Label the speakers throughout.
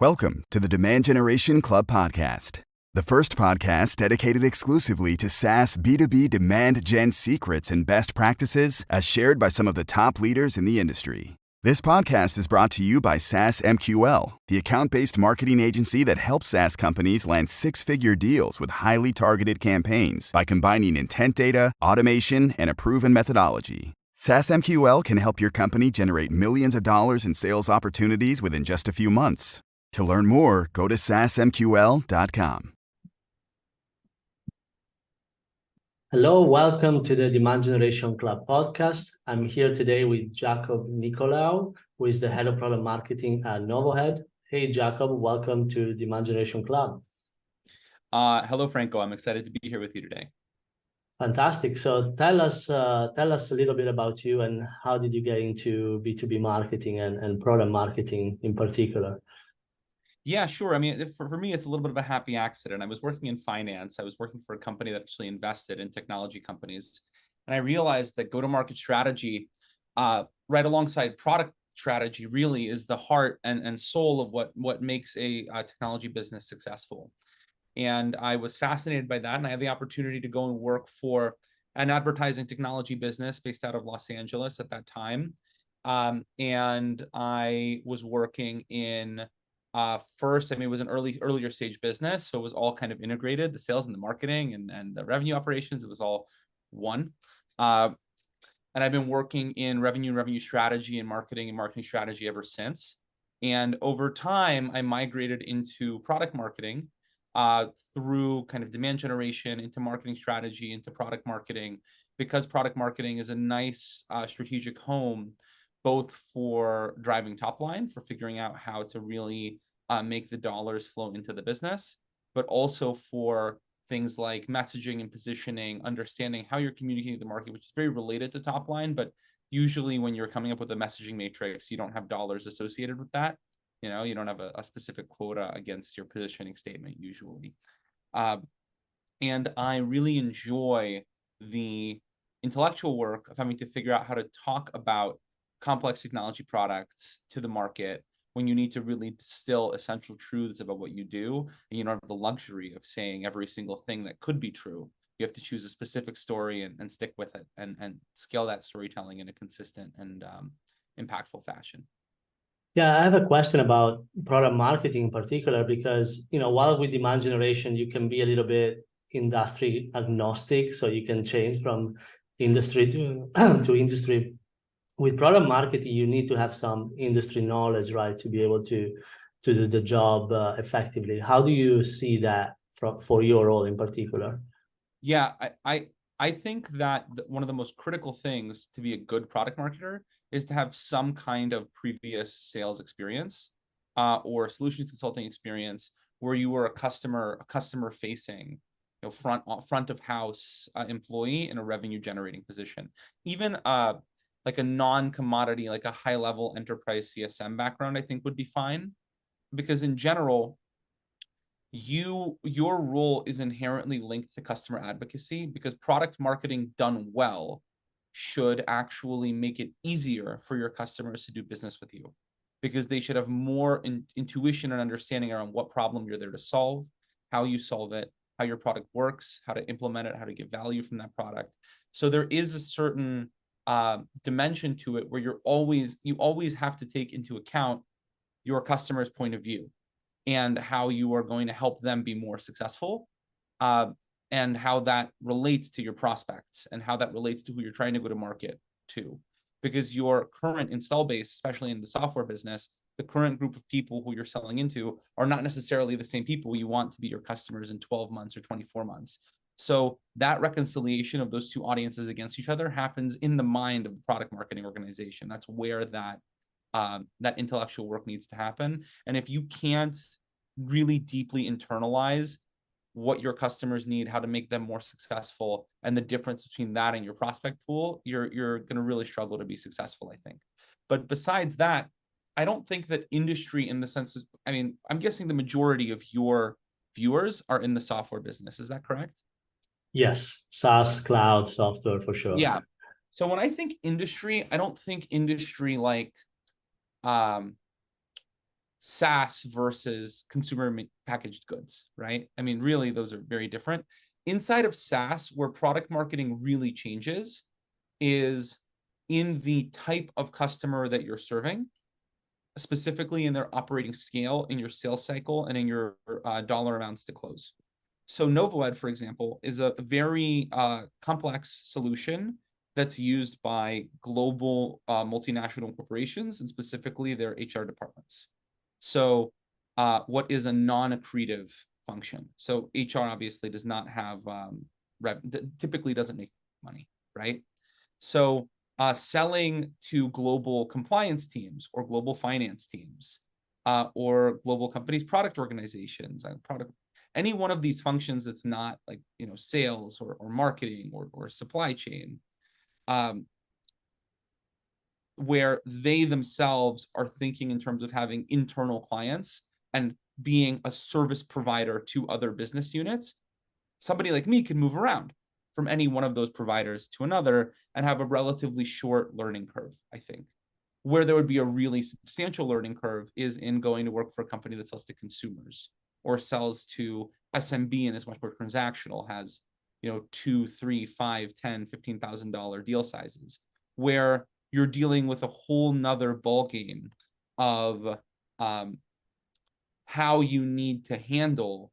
Speaker 1: Welcome to the Demand Generation Club podcast, the first podcast dedicated exclusively to SaaS B2B demand gen secrets and best practices as shared by some of the top leaders in the industry. This podcast is brought to you by SaaS MQL, the account-based marketing agency that helps SaaS companies land six-figure deals with highly targeted campaigns by combining intent data, automation, and a proven methodology. SaaS MQL can help your company generate millions of dollars in sales opportunities within just a few months. To learn more, go to saasmql.com.
Speaker 2: Hello, welcome to the Demand Generation Club podcast. I'm here today with Jacob Nikolau, who is the head of product marketing at NovoED. Hey, Jacob, welcome to Demand Generation Club.
Speaker 3: Hello, Franco. I'm excited to be here with you today.
Speaker 2: Fantastic. So tell us a little bit about you and how did you get into B2B marketing and product marketing in particular?
Speaker 3: Yeah, sure. I mean, for me, it's a little bit of a happy accident. I was working in finance. I was working for a company that actually invested in technology companies. And I realized that go-to-market strategy, right alongside product strategy, really is the heart and soul of what makes a technology business successful. And I was fascinated by that. And I had the opportunity to go and work for an advertising technology business based out of Los Angeles at that time. And I was working in first, I mean, it was an earlier stage business. So it was all kind of integrated, the sales and the marketing and the revenue operations, it was all one. And I've been working in revenue strategy and marketing strategy ever since. And over time, I migrated into product marketing through kind of demand generation, into marketing strategy, into product marketing, because product marketing is a nice strategic home, both for driving top line, for figuring out how to really make the dollars flow into the business, but also for things like messaging and positioning, understanding how you're communicating with the market, which is very related to top line. But usually when you're coming up with a messaging matrix, you don't have dollars associated with that. You know, you don't have a specific quota against your positioning statement usually. And I really enjoy the intellectual work of having to figure out how to talk about complex technology products to the market when you need to really distill essential truths about what you do, and you don't have the luxury of saying every single thing that could be true. You have to choose a specific story and stick with it and scale that storytelling in a consistent and impactful fashion.
Speaker 2: Yeah, I have a question about product marketing in particular, because, while with demand generation, you can be a little bit industry agnostic, so you can change from industry to industry. With product marketing, you need to have some industry knowledge, right, to be able to do the job effectively. How do you see that for your role in particular?
Speaker 3: Yeah, I think that one of the most critical things to be a good product marketer is to have some kind of previous sales experience or solution consulting experience where you were a customer facing, front of house employee in a revenue generating position. Even like a non-commodity, like a high-level enterprise CSM background, I think would be fine, because in general, your role is inherently linked to customer advocacy, because product marketing done well should actually make it easier for your customers to do business with you, because they should have more intuition and understanding around what problem you're there to solve, how you solve it, how your product works, how to implement it, how to get value from that product. So there is a certain dimension to it where you always have to take into account your customer's point of view and how you are going to help them be more successful, and how that relates to your prospects and how that relates to who you're trying to go to market to. Because your current install base, especially in the software business, the current group of people who you're selling into are not necessarily the same people you want to be your customers in 12 months or 24 months. So that reconciliation of those two audiences against each other happens in the mind of the product marketing organization. That's where that intellectual work needs to happen. And if you can't really deeply internalize what your customers need, how to make them more successful, and the difference between that and your prospect pool, you're going to really struggle to be successful, I think. But besides that, I don't think that industry in the sense of, I mean, I'm guessing the majority of your viewers are in the software business. Is that correct?
Speaker 2: Yes, SaaS, cloud, software for sure.
Speaker 3: Yeah. So when I think industry, I don't think industry like SaaS versus consumer packaged goods, right? I mean, really, those are very different. Inside of SaaS, where product marketing really changes is in the type of customer that you're serving, specifically in their operating scale, in your sales cycle, and in your dollar amounts to close. So NovoED, for example, is a very complex solution that's used by global multinational corporations, and specifically their HR departments. So what is a non-accretive function? So HR obviously does not have, typically doesn't make money, right? So selling to global compliance teams or global finance teams or global companies, product organizations, any one of these functions that's not like, sales or marketing or supply chain, where they themselves are thinking in terms of having internal clients and being a service provider to other business units, somebody like me can move around from any one of those providers to another and have a relatively short learning curve, I think. Where there would be a really substantial learning curve is in going to work for a company that sells to consumers or sells to SMB and is much more transactional, has, $2, $3, $5, $10, $15,000 deal sizes, where you're dealing with a whole nother ballgame of how you need to handle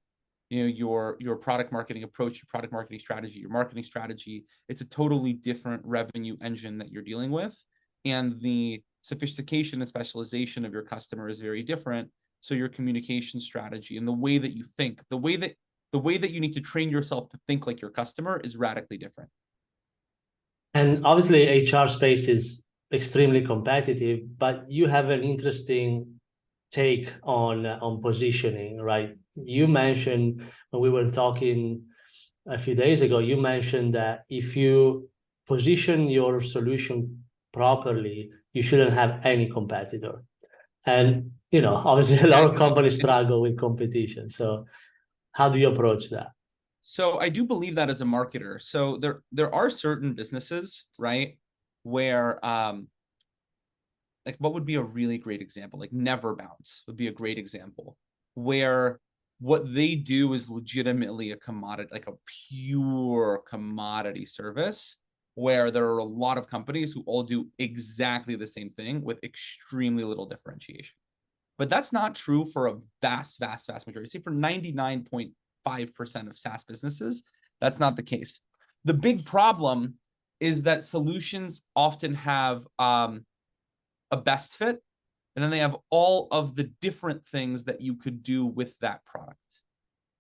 Speaker 3: your product marketing approach, your product marketing strategy, your marketing strategy. It's a totally different revenue engine that you're dealing with. And the sophistication and specialization of your customer is very different. So your communication strategy and the way that you think, the way that you need to train yourself to think like your customer is radically different.
Speaker 2: And obviously HR space is extremely competitive, but you have an interesting take on positioning, right? You mentioned when we were talking a few days ago, you mentioned that if you position your solution properly, you shouldn't have any competitor. And, obviously a lot of companies struggle with competition. So how do you approach that?
Speaker 3: So I do believe that as a marketer. So there are certain businesses, right, where like what would be a really great example? Like Never Bounce would be a great example, where what they do is legitimately a commodity, like a pure commodity service, where there are a lot of companies who all do exactly the same thing with extremely little differentiation. But that's not true for a vast, vast, vast majority. Say for 99.5% of SaaS businesses, that's not the case. The big problem is that solutions often have a best fit, and then they have all of the different things that you could do with that product.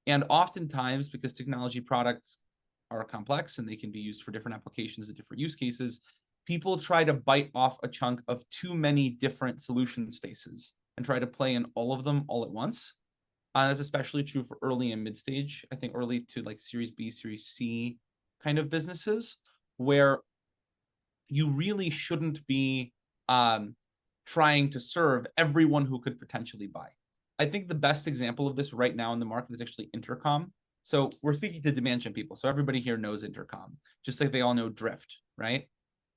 Speaker 3: And oftentimes, because technology products are complex and they can be used for different applications and different use cases, people try to bite off a chunk of too many different solution spaces and try to play in all of them all at once. That's especially true for early and mid stage, I think early to like Series B, Series C kind of businesses, where you really shouldn't be trying to serve everyone who could potentially buy. I think the best example of this right now in the market is actually Intercom. So we're speaking to demand gen people. So everybody here knows Intercom, just like they all know Drift, right?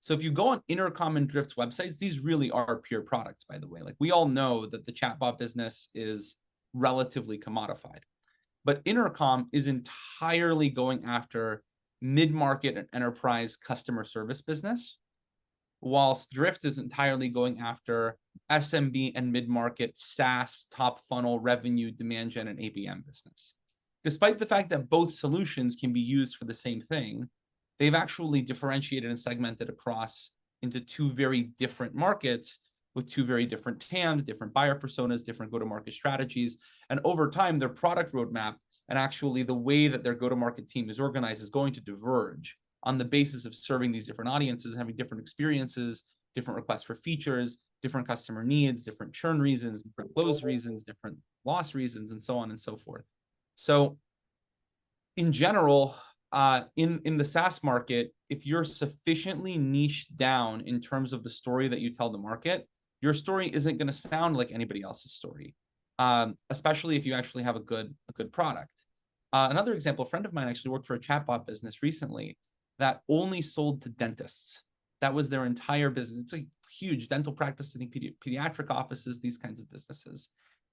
Speaker 3: So if you go on Intercom and Drift's websites, these really are pure products, by the way. Like we all know that the chatbot business is relatively commodified, but Intercom is entirely going after mid-market and enterprise customer service business, whilst Drift is entirely going after SMB and mid-market SaaS, top funnel revenue, demand gen, and ABM business. Despite the fact that both solutions can be used for the same thing, they've actually differentiated and segmented across into two very different markets with two very different TAMs, different buyer personas, different go-to-market strategies. And over time, their product roadmap and actually the way that their go-to-market team is organized is going to diverge on the basis of serving these different audiences, having different experiences, different requests for features, different customer needs, different churn reasons, different close reasons, different loss reasons, and so on and so forth. So in general, in the SaaS market, if you're sufficiently niched down in terms of the story that you tell the market, your story isn't going to sound like anybody else's story, especially if you actually have a good product. Another example, a friend of mine actually worked for a chatbot business recently that only sold to dentists. That was their entire business. It's a huge dental practice, I think pediatric offices, these kinds of businesses.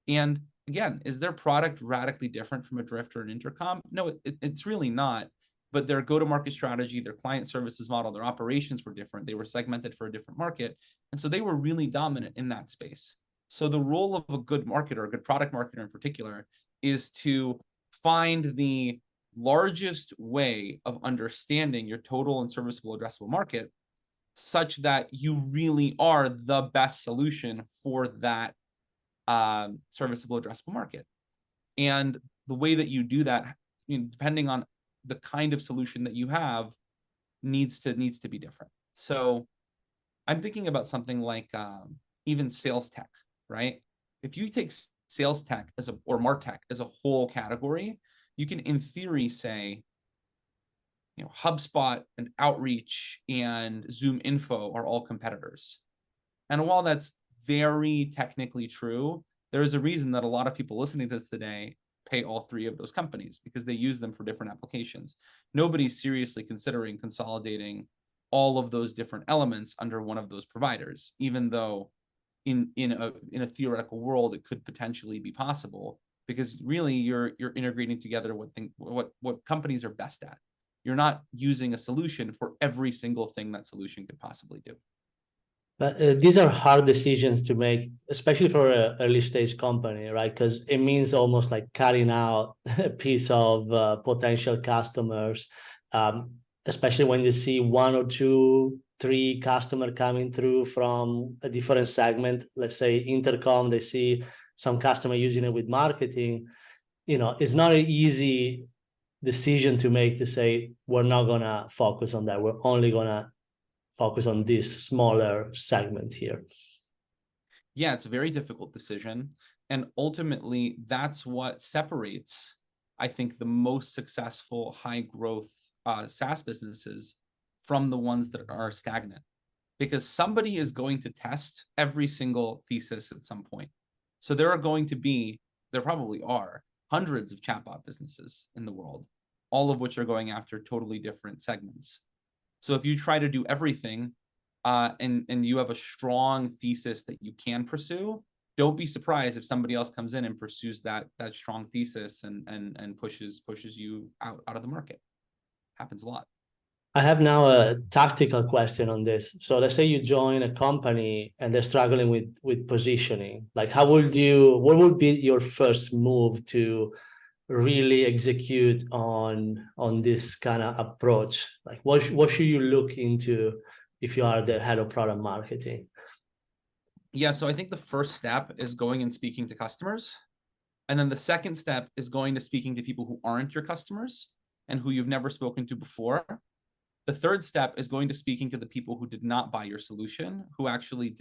Speaker 3: And again, is their product radically different from a Drift or an Intercom? No, it's really not. But their go-to-market strategy, their client services model, their operations were different. They were segmented for a different market. And so they were really dominant in that space. So the role of a good marketer, a good product marketer in particular, is to find the largest way of understanding your total and serviceable addressable market such that you really are the best solution for that serviceable addressable market. And the way that you do that, depending on the kind of solution that you have, needs to be different. So I'm thinking about something like even sales tech, right? If you take sales tech or MarTech as a whole category, you can in theory say, HubSpot and Outreach and Zoom Info are all competitors. And while that's very technically true, there is a reason that a lot of people listening to this today pay all three of those companies, because they use them for different applications. Nobody's seriously considering consolidating all of those different elements under one of those providers, even though in a theoretical world it could potentially be possible, because really you're integrating together what companies are best at. You're not using a solution for every single thing that solution could possibly do.
Speaker 2: But these are hard decisions to make, especially for an early stage company, right? Because it means almost like cutting out a piece of potential customers, especially when you see one or two, three customers coming through from a different segment. Let's say Intercom, they see some customer using it with marketing. It's not an easy decision to make to say, we're not going to focus on that. We're only going to focus on this smaller segment here.
Speaker 3: Yeah, it's a very difficult decision. And ultimately, that's what separates, I think, the most successful high growth SaaS businesses from the ones that are stagnant. Because somebody is going to test every single thesis at some point. So there probably are hundreds of chatbot businesses in the world, all of which are going after totally different segments. So if you try to do everything and you have a strong thesis that you can pursue, don't be surprised if somebody else comes in and pursues that strong thesis and pushes you out of the market. Happens a lot.
Speaker 2: I have now a tactical question on this. So let's say you join a company and they're struggling with positioning. Like, what would be your first move to really execute on this kind of approach? Like, what should you look into if you are the head of product marketing?
Speaker 3: Yeah, so I think the first step is going and speaking to customers. And then the second step is going to speaking to people who aren't your customers and who you've never spoken to before. The third step is going to speaking to the people who did not buy your solution, who actually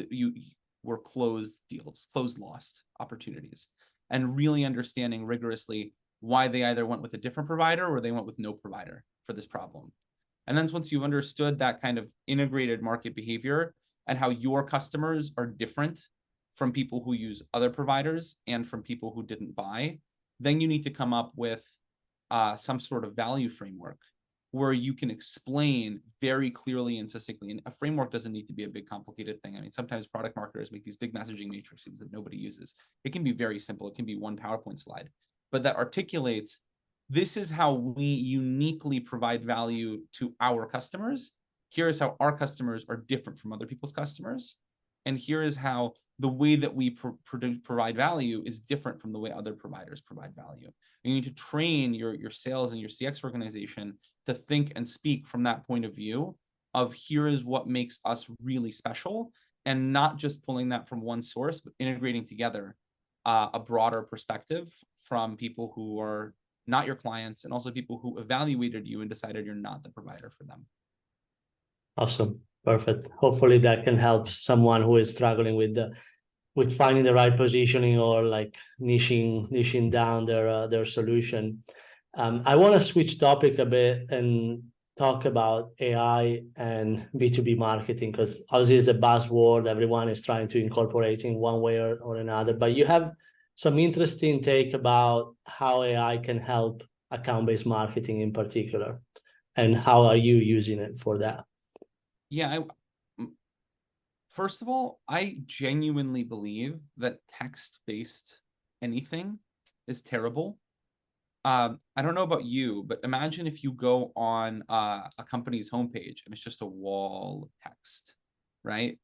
Speaker 3: were closed deals, closed lost opportunities, and really understanding rigorously why they either went with a different provider or they went with no provider for this problem. And then once you've understood that kind of integrated market behavior and how your customers are different from people who use other providers and from people who didn't buy, then you need to come up with some sort of value framework where you can explain very clearly and succinctly. And a framework doesn't need to be a big complicated thing. I mean, sometimes product marketers make these big messaging matrices that nobody uses. It can be very simple. It can be one PowerPoint slide, but that articulates, this is how we uniquely provide value to our customers. Here is how our customers are different from other people's customers. And here is how the way that we provide value is different from the way other providers provide value. You need to train your sales and your CX organization to think and speak from that point of view of, here is what makes us really special, and not just pulling that from one source, but integrating together a broader perspective from people who are not your clients and also people who evaluated you and decided you're not the provider for them.
Speaker 2: Awesome. Perfect. Hopefully that can help someone who is struggling with finding the right positioning or like niching down their solution. I want to switch topic a bit and talk about AI and B2B marketing, because obviously it's a buzzword. Everyone is trying to incorporate in one way or another, but you have some interesting take about how AI can help account-based marketing in particular, and how are you using it for that?
Speaker 3: Yeah, first of all, I genuinely believe that text-based anything is terrible. I don't know about you, but imagine if you go on a company's homepage and it's just a wall of text, right?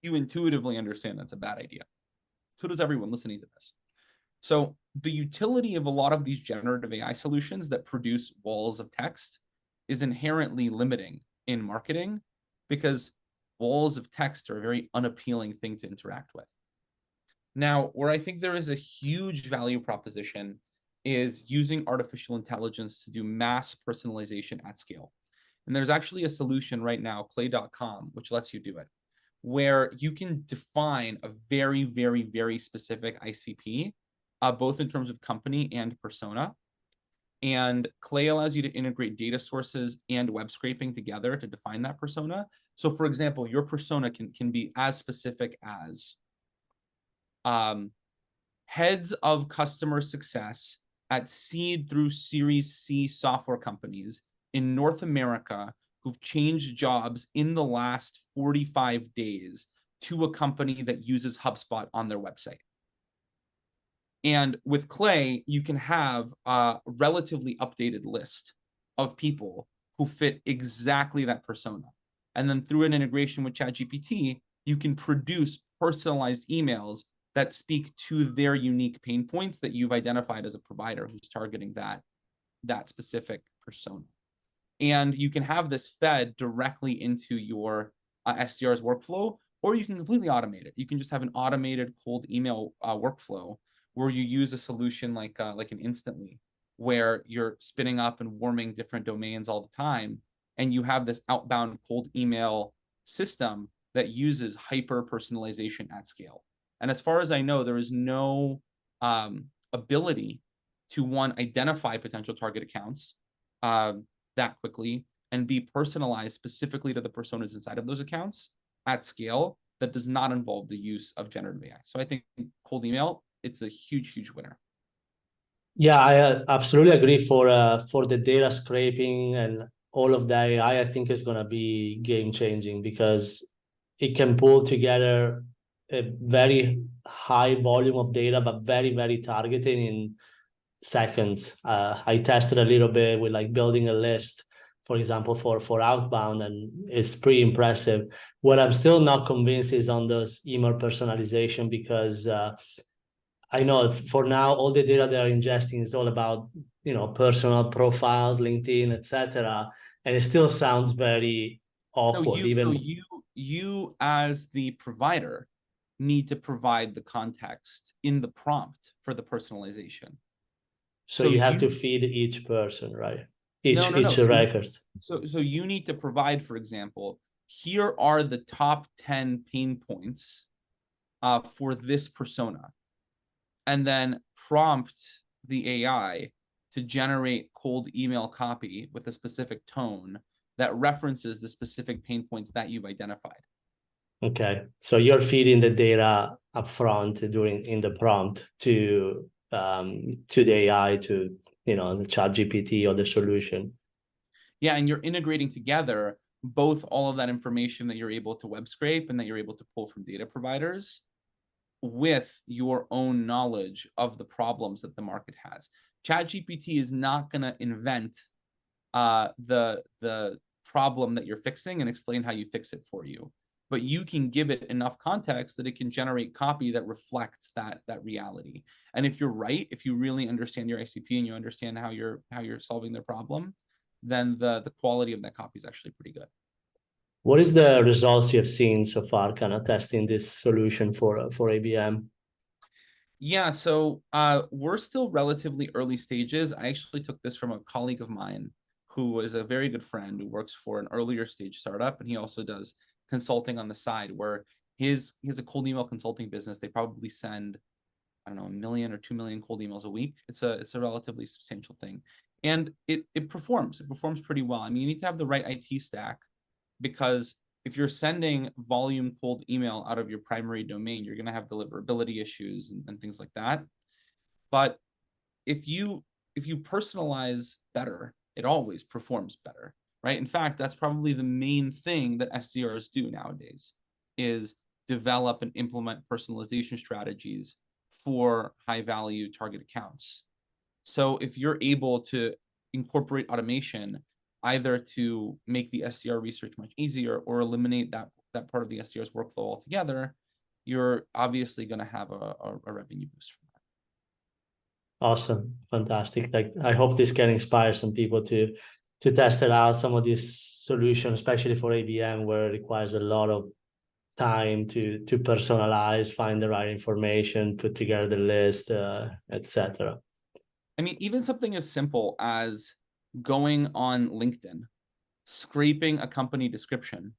Speaker 3: You intuitively understand that's a bad idea. So does everyone listening to this. So the utility of a lot of these generative AI solutions that produce walls of text is inherently limiting in marketing, because walls of text are a very unappealing thing to interact with. Now, where I think there is a huge value proposition is using artificial intelligence to do mass personalization at scale. And there's actually a solution right now, clay.com, which lets you do it, where you can define a very, very, very specific ICP, both in terms of company and persona. And Clay allows you to integrate data sources and web scraping together to define that persona. So for example, your persona can be as specific as heads of customer success at seed through Series C software companies in North America who've changed jobs in the last 45 days to a company that uses HubSpot on their website. And with Clay, you can have a relatively updated list of people who fit exactly that persona. And then through an integration with ChatGPT, you can produce personalized emails that speak to their unique pain points that you've identified as a provider who's targeting that specific persona. And you can have this fed directly into your SDR's workflow, or you can completely automate it. You can just have an automated cold email workflow where you use a solution like an Instantly, where you're spinning up and warming different domains all the time, and you have this outbound cold email system that uses hyper personalization at scale. And as far as I know, there is no ability to identify potential target accounts that quickly and be personalized specifically to the personas inside of those accounts at scale that does not involve the use of generative AI. So I think cold email, it's a huge, huge winner.
Speaker 2: Yeah, I absolutely agree. For the data scraping and all of the AI, I think is going to be game changing, because it can pull together a very high volume of data, but very, very targeted in seconds. I tested a little bit with like building a list, for example, for outbound, and it's pretty impressive. What I'm still not convinced is on those email personalization, because I know for now all the data they're ingesting is all about, personal profiles, LinkedIn, etc., and it still sounds very awkward.
Speaker 3: You as the provider need to provide the context in the prompt for the personalization.
Speaker 2: So you have to feed each person, right? Each record.
Speaker 3: So you need to provide, for example, here are the top 10 pain points for this persona, and then prompt the AI to generate cold email copy with a specific tone that references the specific pain points that you've identified.
Speaker 2: Okay, so you're feeding the data up front in the prompt to the AI, to the ChatGPT or the solution.
Speaker 3: Yeah, and you're integrating together both all of that information that you're able to web scrape and that you're able to pull from data providers with your own knowledge of the problems that the market has. ChatGPT is not going to invent the problem that you're fixing and explain how you fix it for you, but you can give it enough context that it can generate copy that reflects that reality. And if you're right, if you really understand your ICP and you understand how you're solving their problem, then the quality of that copy is actually pretty good.
Speaker 2: What is the results you've seen so far, kind of testing this solution for ABM?
Speaker 3: Yeah, so we're still relatively early stages. I actually took this from a colleague of mine who is a very good friend who works for an earlier stage startup, and he also does consulting on the side, where he has a cold email consulting business. They probably send, I don't know, 1 million or 2 million cold emails a week. It's a relatively substantial thing, and it performs pretty well. I mean, you need to have the right IT stack, because if you're sending volume cold email out of your primary domain, you're going to have deliverability issues and things like that. But if you personalize better, it always performs better, right? In fact, that's probably the main thing that SDRs do nowadays, is develop and implement personalization strategies for high value target accounts. So if you're able to incorporate automation either to make the SDR research much easier or eliminate that part of the SDR's workflow altogether, you're obviously going to have a revenue boost from that.
Speaker 2: Awesome. Fantastic. Like, I hope this can inspire some people to test it out, some of these solutions, especially for ABM, where it requires a lot of time to personalize, find the right information, put together the list, etc.
Speaker 3: I mean, even something as simple as going on LinkedIn, scraping a company description,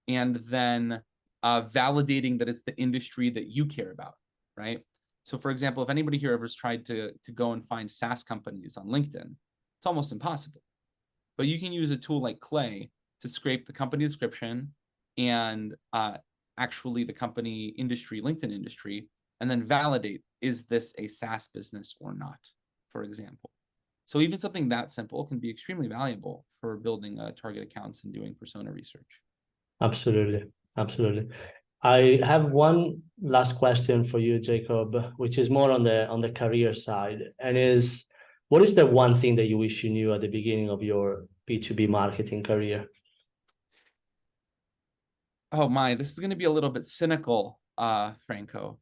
Speaker 3: and then validating that it's the industry that you care about, right? So for example, if anybody here ever has tried to go and find SaaS companies on LinkedIn, it's almost impossible. But you can use a tool like Clay to scrape the company description and actually the company industry, LinkedIn industry, and then validate, is this a SaaS business or not, for example. So even something that simple can be extremely valuable for building target accounts and doing persona research.
Speaker 2: Absolutely. Absolutely. I have one last question for you, Jacob, which is more on the career side, and is, what is the one thing that you wish you knew at the beginning of your B2B marketing career?
Speaker 3: Oh my, this is going to be a little bit cynical, Franco.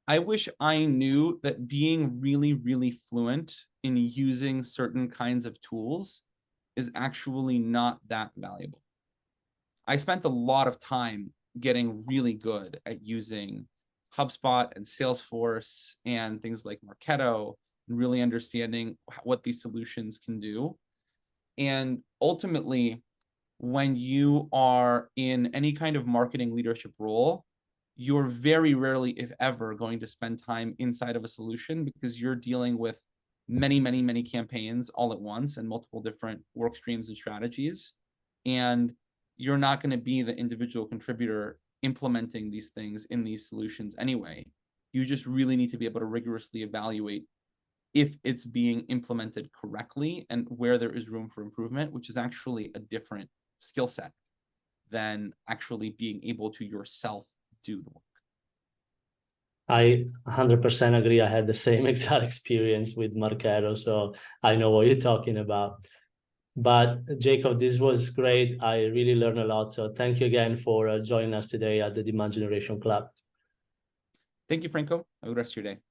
Speaker 3: I wish I knew that being really, really fluent in using certain kinds of tools is actually not that valuable. I spent a lot of time getting really good at using HubSpot and Salesforce and things like Marketo, and really understanding what these solutions can do. And ultimately, when you are in any kind of marketing leadership role, you're very rarely, if ever, going to spend time inside of a solution, because you're dealing with many, many, many campaigns all at once and multiple different work streams and strategies. And you're not going to be the individual contributor implementing these things in these solutions anyway. You just really need to be able to rigorously evaluate if it's being implemented correctly and where there is room for improvement, which is actually a different skill set than actually being able to yourself do the work.
Speaker 2: I 100% agree. I had the same exact experience with Marketo, so I know what you're talking about. But Jacob, this was great. I really learned a lot. So thank you again for joining us today at the Demand Generation Club.
Speaker 3: Thank you, Franco. Have a good rest of your day.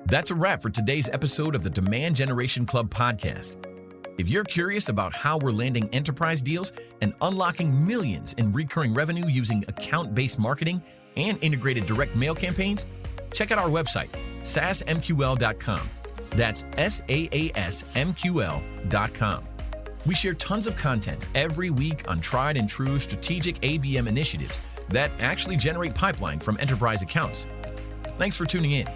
Speaker 4: That's a wrap for today's episode of the Demand Generation Club podcast. If you're curious about how we're landing enterprise deals and unlocking millions in recurring revenue using account-based marketing and integrated direct mail campaigns, check out our website, saasmql.com. That's SAASMQL.com. We share tons of content every week on tried and true strategic ABM initiatives that actually generate pipeline from enterprise accounts. Thanks for tuning in.